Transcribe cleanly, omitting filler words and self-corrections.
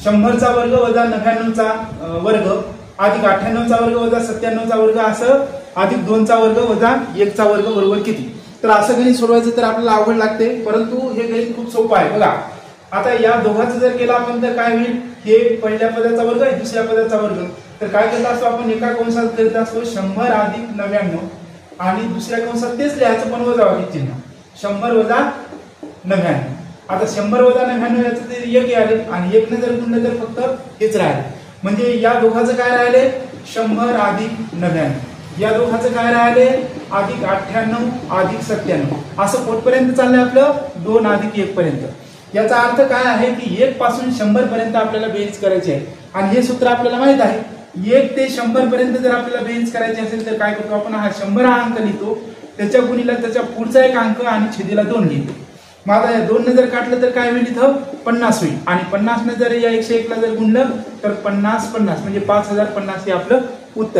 100चा वर्ग वजा 99चा वर्ग अधिक 98चा वर्ग वजा 97चा वर्ग असं अधिक 2चा वर्ग वजा 1चा वर्ग बरोबर किती। तर असं गणित सोडवायचं तर आपल्याला अवघड लागते, परंतु हे गणित खूप सोपं आहे। बघा आता या दोघांचं जर केलं आपण तर काय होईल, हे पहिल्या पदाचा वर्ग आहे दुसऱ्या पदाचा वर्ग, तर काय करत असतो आपण एका कंसात करत असतो 100 अधिक 99 आणि दुसऱ्या कंसात तेच लिहायचं पण वजाबाकी चिन्ह 100 वजा 99। आता 100 वजा 99 याचं ते 1 आले आणि 1 ने जर गुणलं तर फक्त हेच राहिले, म्हणजे या दोघांचं काय राहिले 100 अधिक 99, या दोघांचं काय राहिले अधिक 98 अधिक 97, असं कुठपर्यंत चाललंय आपलं 2 अधिक 1 पर्यंत। याचा अर्थ काय आहे की 1 पासून 100 पर्यंत आपल्याला बेरीज करायची आहे आणि हे सूत्र आपल्याला माहित आहे। 1 ते 100 पर्यंत जर आपल्याला बेरीज करायची असेल तर काय करतो आपण, हा 100 हा अंक लिहितो, त्याच्या गुणीला त्याच्या पुढचा एक अंक आणि छेदीला 2 लिहितो। मग आता या 2 ने जर काढलं तर काय होईल, इथं 50 होईल आणि 50 ने जर या 101 ला जर गुणलं तर 50 50 म्हणजे 5050 हे आपलं उत्तर आहे।